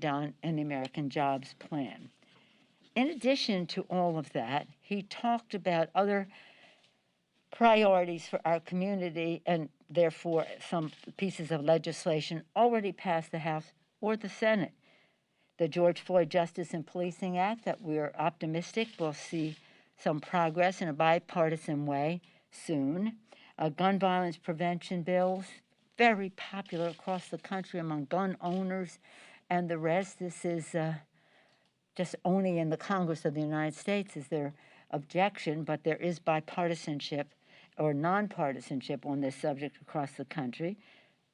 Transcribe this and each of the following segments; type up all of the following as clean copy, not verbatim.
done in the American Jobs Plan. In addition to all of that, he talked about other priorities for our community and therefore some pieces of legislation already passed the House or the Senate. The George Floyd Justice and Policing Act that we're optimistic will see some progress in a bipartisan way soon. Gun violence prevention bills, very popular across the country among gun owners and the rest. This is just only in the Congress of the United States is there objection, but there is bipartisanship or nonpartisanship on this subject across the country.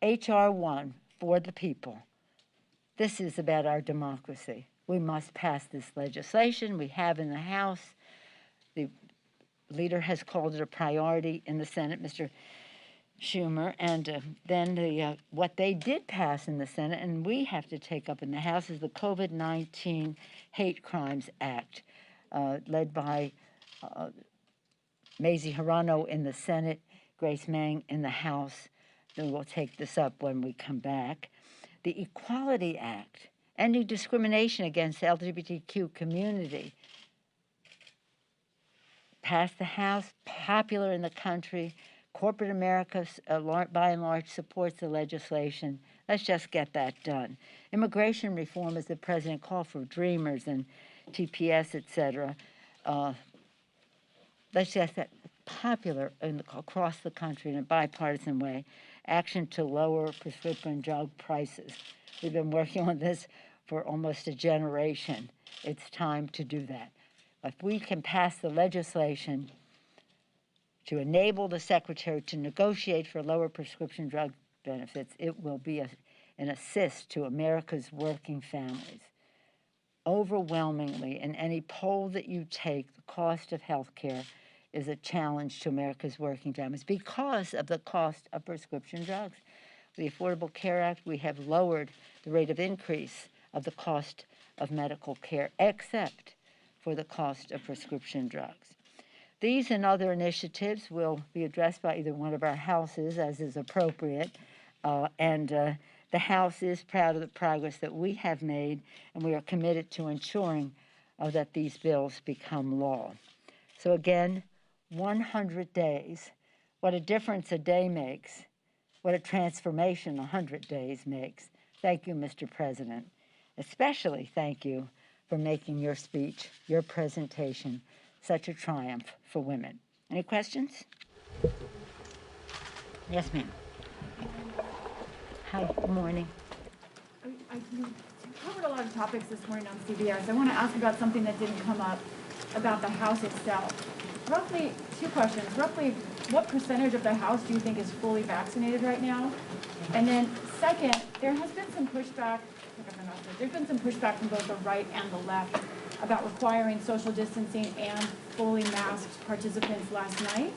H.R. 1, for the people. This is about our democracy. We must pass this legislation. We have in the House. The leader has called it a priority in the Senate, Mr. Schumer, and then what they did pass in the Senate, and we have to take up in the House, is the COVID-19 Hate Crimes Act, led by Mazie Hirono in the Senate, Grace Meng in the House. Then we'll take this up when we come back. The Equality Act, ending discrimination against the LGBTQ community, passed the House, popular in the country. Corporate America, by and large, supports the legislation. Let's just get that done. Immigration reform, as the president called for, Dreamers and TPS, et cetera. Let's just get popular across the country in a bipartisan way. Action to lower prescription drug prices. We've been working on this for almost a generation. It's time to do that. If we can pass the legislation to enable the Secretary to negotiate for lower prescription drug benefits, it will be an assist to America's working families. Overwhelmingly, in any poll that you take, the cost of health care is a challenge to America's working families because of the cost of prescription drugs. The Affordable Care Act, we have lowered the rate of increase of the cost of medical care, except for the cost of prescription drugs. These and other initiatives will be addressed by either one of our houses, as is appropriate, and the House is proud of the progress that we have made, and we are committed to ensuring that these bills become law. So again, 100 days. What a difference a day makes. What a transformation 100 days makes. Thank you, Mr. President. Especially thank you for making your speech, your presentation, such a triumph for women. Any questions? Yes, ma'am. Hi, good morning. You covered a lot of topics this morning on CBS. I want to ask about something that didn't come up about the House itself. Roughly, two questions. Roughly, what percentage of the House do you think is fully vaccinated right now? And then second, there has been some pushback, from both the right and the left about requiring social distancing and fully masked participants last night.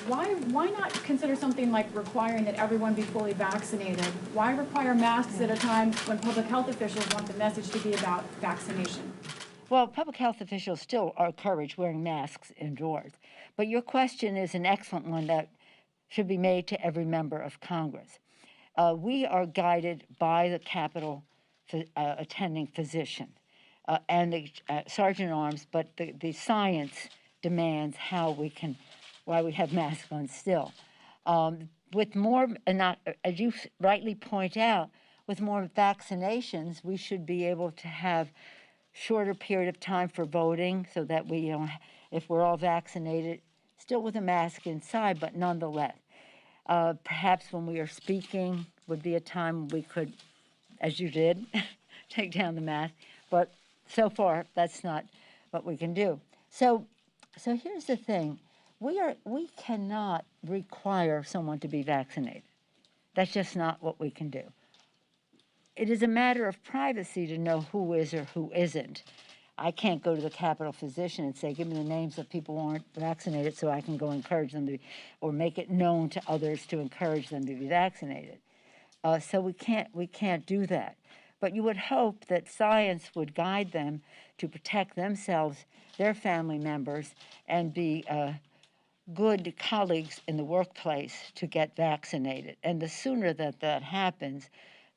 Why not consider something like requiring that everyone be fully vaccinated? Why require masks at a time when public health officials want the message to be about vaccination? Well, public health officials still encourage wearing masks indoors. But your question is an excellent one that should be made to every member of Congress. We are guided by the Capitol attending physician and the sergeant at arms, but the science demands why we have masks on still. With more, as you rightly point out, with more vaccinations, we should be able to have shorter period of time for voting so that we, if we're all vaccinated, still with a mask inside, but nonetheless. Perhaps when we are speaking would be a time we could, as you did, take down the mask, but so far that's not what we can do. So here's the thing. We cannot require someone to be vaccinated. That's just not what we can do. It is a matter of privacy to know who is or who isn't. I can't go to the Capitol physician and say, give me the names of people who aren't vaccinated so I can go encourage them to or make it known to others to encourage them to be vaccinated. So we can't do that. But you would hope that science would guide them to protect themselves, their family members, and be good colleagues in the workplace to get vaccinated. And the sooner that happens,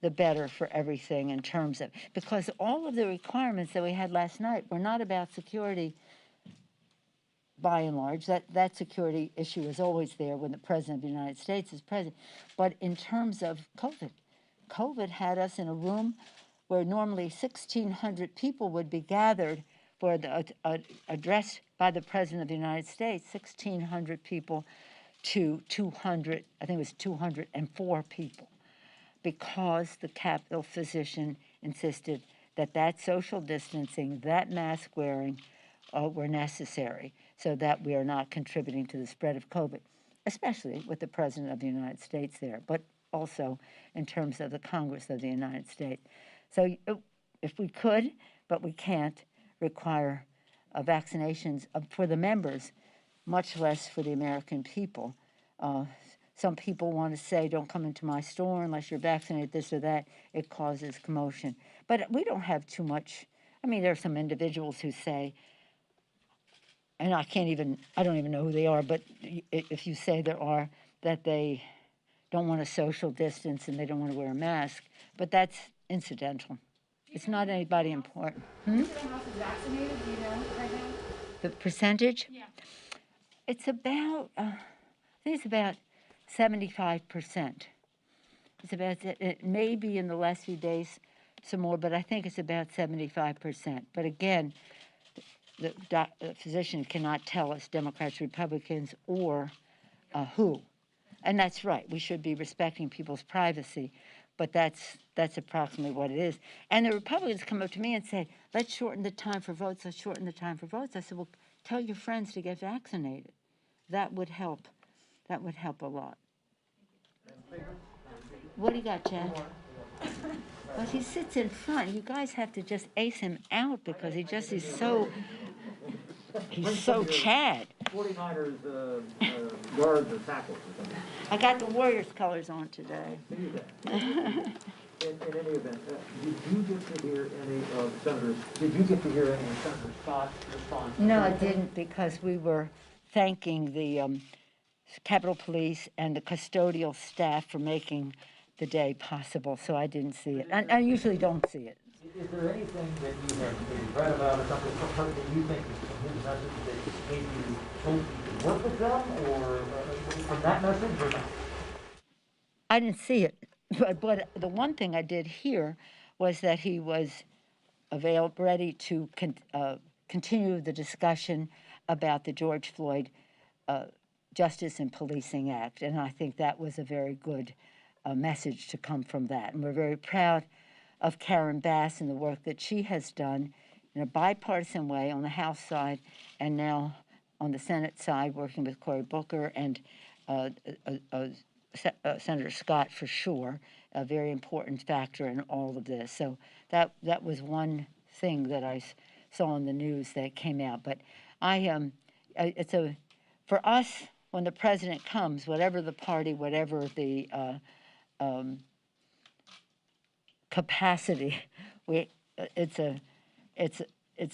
the better for everything in terms of, because all of the requirements that we had last night were not about security by and large. That security issue is always there when the President of the United States is president. But in terms of COVID, COVID had us in a room where normally 1,600 people would be gathered for the address by the President of the United States, 1,600 people to 200, I think it was 204 people, because the Capitol physician insisted that that social distancing, that mask wearing were necessary so that we are not contributing to the spread of COVID, especially with the President of the United States there, but also in terms of the Congress of the United States. So if we could, but we can't, require vaccinations for the members, much less for the American people. Some people want to say, don't come into my store unless you're vaccinated, this or that. It causes commotion. But we don't have too much. I mean, there are some individuals who say, and I don't even know who they are, but if you say there are, that they don't want to social distance and they don't want to wear a mask, but that's incidental. It's not anybody important. The House is vaccinated, do you know right now? The percentage? Yeah. It's about, I think it's about 75%. It's about, it may be in the last few days some more, but I think it's about 75%. But again, the physician cannot tell us, Democrats, Republicans, or who. And that's right. We should be respecting people's privacy, but that's approximately what it is. And the Republicans come up to me and say, let's shorten the time for votes, let's shorten the time for votes. I said, well, tell your friends to get vaccinated. That would help. That would help a lot. What do you got, Chad? But he sits in front. You guys have to just ace him out because he just is so, he's so Chad. 49ers guards or tackles or something. I got the Warriors colors on today. In any event, did you get to hear any of Senator Scott's response? No, I didn't, because we were thanking the Capitol Police and the custodial staff for making the day possible, so I didn't see it. I usually don't see it. Is there anything that you have maybe read about or something that you think is from his message that maybe you hope you could work with them, or from that message, or not? I didn't see it, but the one thing I did hear was that he was ready to continue the discussion about the George Floyd Justice and Policing Act, and I think that was a very good message to come from that. And we're very proud of Karen Bass and the work that she has done in a bipartisan way on the House side, and now on the Senate side, working with Cory Booker and Senator Scott for sure, a very important factor in all of this. So that was one thing that I saw in the news that came out. But for us, when the president comes, whatever the party, whatever the capacity, it's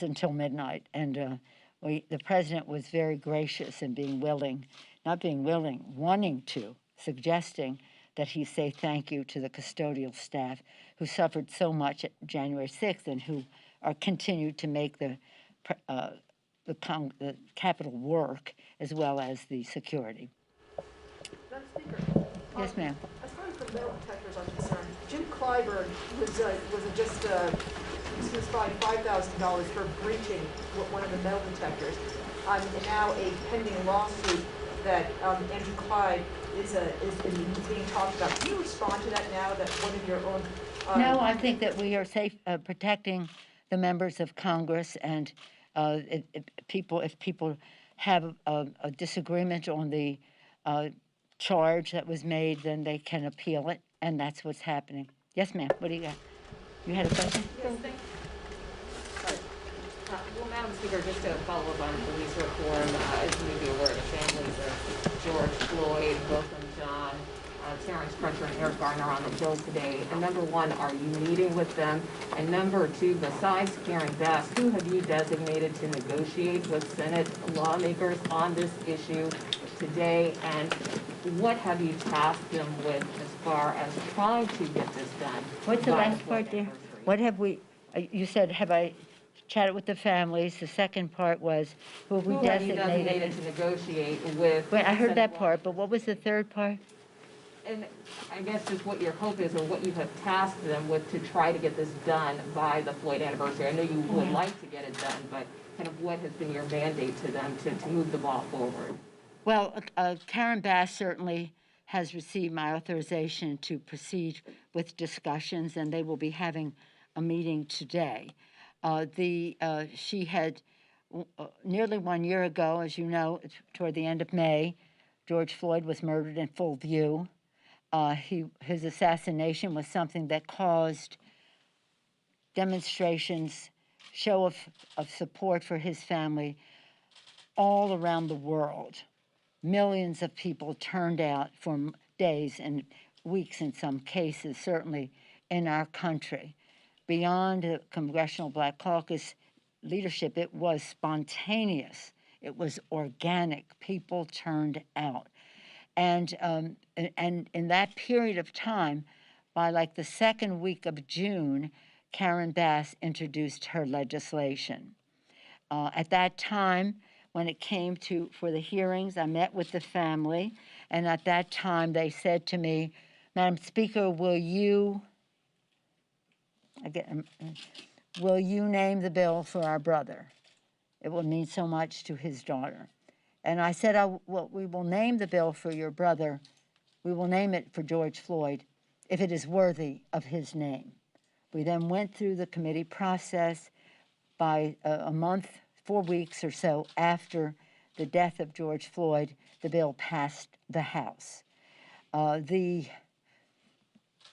until midnight, and the president was very gracious in wanting to, suggesting that he say thank you to the custodial staff who suffered so much at January 6th and who are continued to make the Capitol work, as well as the security. Madam Speaker. Yes, ma'am. As far as the metal detectors are concerned, Jim Clyburn was fined $5,000 for breaching one of the metal detectors. And now a pending lawsuit that Andrew Clyde is being talked about. Can you respond to that now that one of your own? No, I think that we are safe protecting the members of Congress, and if people have a disagreement on the charge that was made, then they can appeal it, and that's what's happening. Yes, ma'am. What do you got? You had a question? Yes, thank you. Well, Madam Speaker, just to follow up on police reform, as you may be aware, the families of George Floyd, Wilson John, Terrence Crutcher, and Eric Garner on the Hill today. And number one, are you meeting with them? And number two, besides Karen Bass, who have you designated to negotiate with Senate lawmakers on this issue today? And what have you tasked them with as far as trying to get this done. What's the by last Floyd part there? anniversary. What have we, you said, have I chatted with the families? The second part was, who have we Who have you designated? designated to negotiate with? Wait, I heard instead that of part, but what was the third part? And I guess just what your hope is, or what you have tasked them with to try to get this done by the Floyd anniversary. I know you would like to get it done, but kind of what has been your mandate to them to move the ball forward? Well, Karen Bass certainly has received my authorization to proceed with discussions, and they will be having a meeting today. She had nearly 1 year ago, as you know, toward the end of May, George Floyd was murdered in full view. His assassination was something that caused demonstrations, show of support for his family all around the world. Millions of people turned out for days and weeks in some cases, certainly in our country. Beyond the Congressional Black Caucus leadership, it was spontaneous. It was organic. People turned out. And in that period of time, by like the second week of June, Karen Bass introduced her legislation. At that time, when it came for the hearings, I met with the family, and at that time they said to me, Madam Speaker, will you name the bill for our brother? It will mean so much to his daughter. And I said, well, we will name the bill for your brother. We will name it for George Floyd if it is worthy of his name. We then went through the committee process. By a month, 4 weeks or so after the death of George Floyd, the bill passed the House.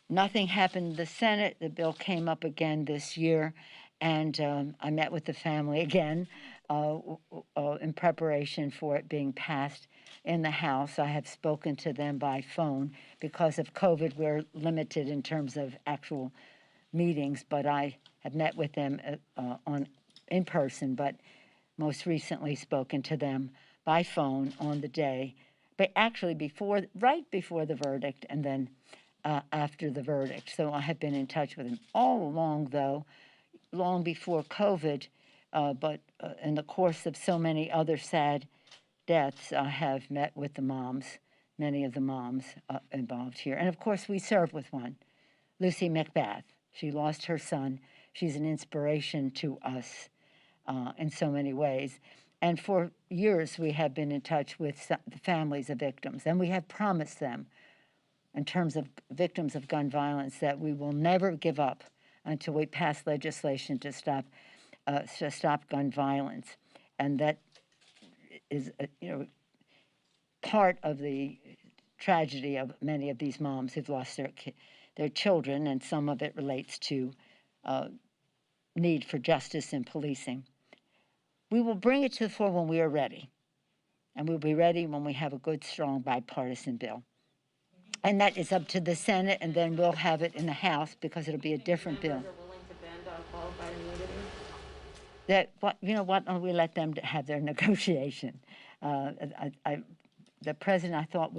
Nothing happened in the Senate. The bill came up again this year, and I met with the family again in preparation for it being passed in the House. I have spoken to them by phone. Because of COVID, we're limited in terms of actual meetings, but I have met with them in person, but most recently spoken to them by phone on the day, but actually right before the verdict and then after the verdict. So I have been in touch with them all along, though, long before COVID, but in the course of so many other sad deaths, I have met with the moms, many of the moms involved here. And of course, we serve with one, Lucy McBath. She lost her son. She's an inspiration to us in so many ways. And for years, we have been in touch with the families of victims, and we have promised them, in terms of victims of gun violence, that we will never give up until we pass legislation to stop gun violence. And that is, part of the tragedy of many of these moms who've lost their children, and some of it relates to need for justice in policing. We will bring it to the fore when we are ready, and we'll be ready when we have a good, strong bipartisan bill. And that is up to the Senate, and then we'll have it in the House because it'll be a different bill. Members are willing to bend on qualified immunity? We let them have their negotiation. The president, I thought,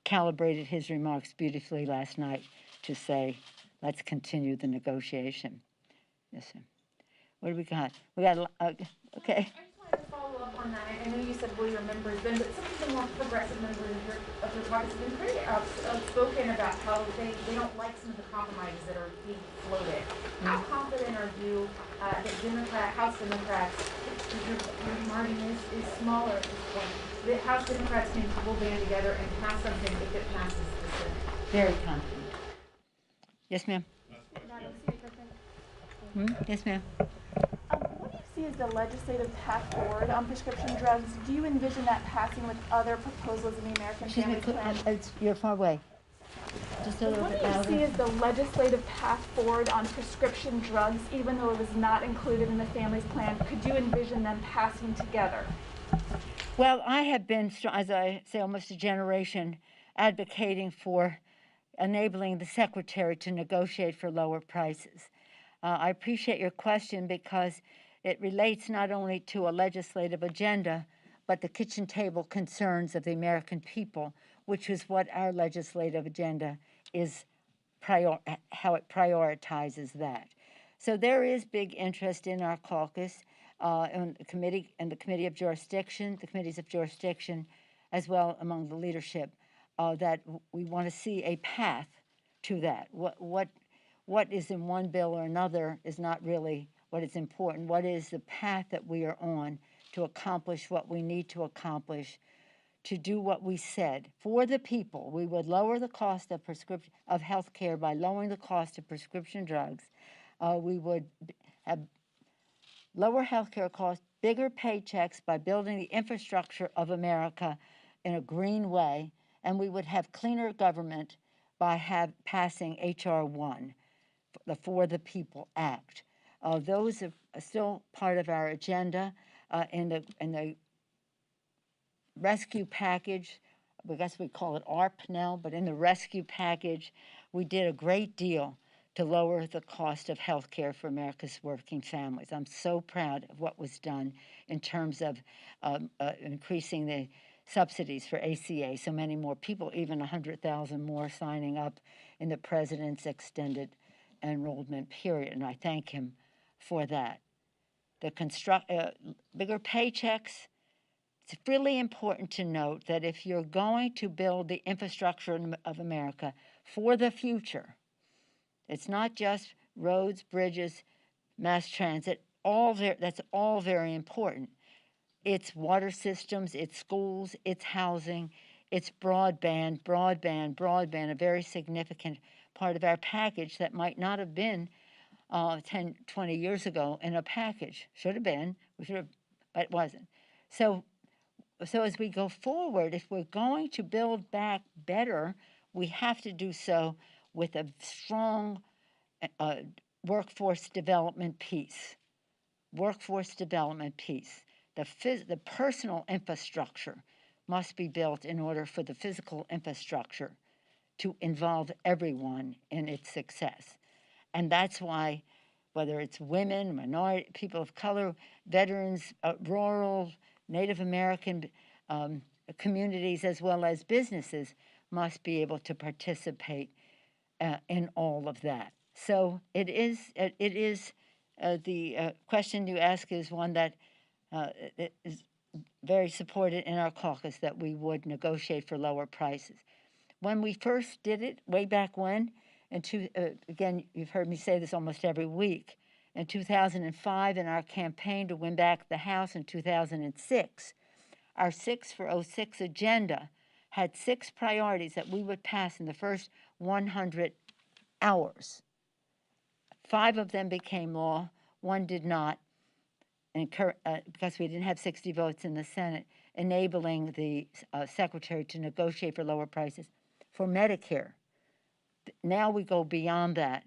calibrated his remarks beautifully last night to say, let's continue the negotiation. Yes, sir. What do we got? We got, okay. I just wanted to follow up on that. I know you said will your members bend, but some of the more progressive members of your caucus have been pretty outspoken about how they don't like some of the compromises that are being floated. How confident are you that House Democrats, your margin is smaller at this point, that House Democrats will band together and pass something if it passes the Senate? Very confident. Yes, ma'am. Yes, ma'am. What do you see as the legislative path forward on prescription drugs? Do you envision that passing with other proposals in the American Family Plan? You're far away. Just a little bit louder. What do you see as the legislative path forward on prescription drugs, even though it was not included in the Family's Plan? Could you envision them passing together? Well, I have been, as I say, almost a generation advocating for enabling the secretary to negotiate for lower prices. I appreciate your question because it relates not only to a legislative agenda, but the kitchen table concerns of the American people, which is what our legislative agenda is how it prioritizes that. So there is big interest in our caucus, in the committee of jurisdiction, the committees of jurisdiction, as well among the leadership, that we want to see a path to that. What is in one bill or another is not really what is important. What is the path that we are on to accomplish what we need to accomplish, to do what we said for the people? We would lower the cost of health care by lowering the cost of prescription drugs. We would have lower health care costs, bigger paychecks by building the infrastructure of America in a green way, and we would have cleaner government by passing H.R. 1, the For the People Act. Those are still part of our agenda. In the rescue package, I guess we call it ARP now, but in the rescue package, we did a great deal to lower the cost of health care for America's working families. I'm so proud of what was done in terms of increasing the subsidies for ACA, so many more people, even 100,000 more signing up in the president's extended enrollment period, and I thank him for that. The bigger paychecks. It's really important to note that if you're going to build the infrastructure of America for the future, it's not just roads, bridges, mass transit, that's all very important. It's water systems, it's schools, it's housing, it's broadband, a very significant part of our package that might not have been 10, 20 years ago in a package. Should have been, but it wasn't. So as we go forward, if we're going to build back better, we have to do so with a strong workforce development piece. The personal infrastructure must be built in order for the physical infrastructure to involve everyone in its success. And that's why, whether it's women, minority, people of color, veterans, rural, Native American communities, as well as businesses, must be able to participate in all of that. So it is the question you ask is one that is very supported in our caucus, that we would negotiate for lower prices. When we first did it, way back when, again, you've heard me say this almost every week, in 2005, in our campaign to win back the House in 2006, our 6 for 06 agenda had 6 priorities that we would pass in the first 100 hours. 5 of them became law, 1 did not, because we didn't have 60 votes in the Senate, enabling the secretary to negotiate for lower prices for Medicare. Now we go beyond that,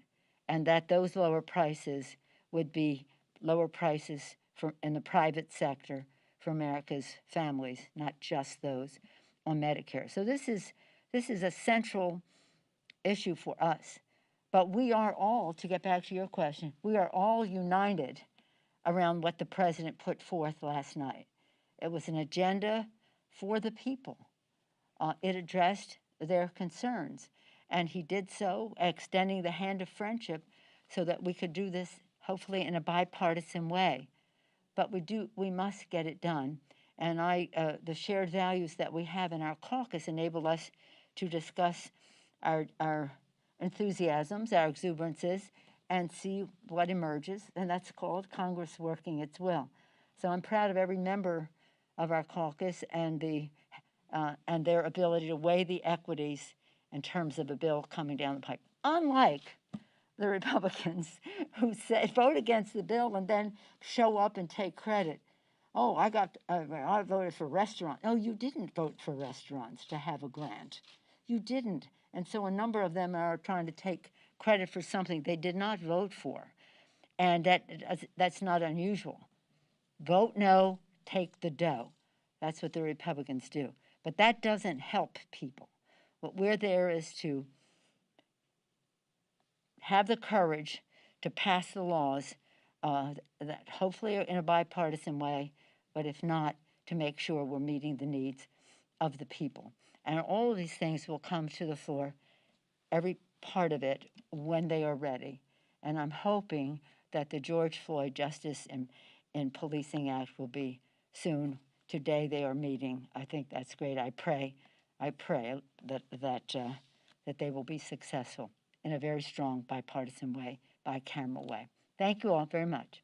and that those lower prices would be lower prices in the private sector for America's families, not just those on Medicare. So this is a central issue for us. But we are all, to get back to your question, we are all united around what the president put forth last night. It was an agenda for the people. It addressed their concerns, and he did so extending the hand of friendship so that we could do this hopefully in a bipartisan way. But we must get it done. And the shared values that we have in our caucus enable us to discuss our enthusiasms, our exuberances, and see what emerges, and that's called Congress working its will. So I'm proud of every member of our caucus and their ability to weigh the equities in terms of a bill coming down the pipe. Unlike the Republicans who vote against the bill and then show up and take credit. Oh, I voted for restaurants. Oh, you didn't vote for restaurants to have a grant. You didn't. And so a number of them are trying to take credit for something they did not vote for. And that's not unusual. Vote no, take the dough. That's what the Republicans do. But that doesn't help people. What we're there is to have the courage to pass the laws that hopefully are in a bipartisan way, but if not, to make sure we're meeting the needs of the people. And all of these things will come to the floor every part of it when they are ready. And I'm hoping that the George Floyd Justice and Policing Act will be soon. Today they are meeting. I think that's great. I pray that they will be successful in a very strong bipartisan way, bicameral way. Thank you all very much.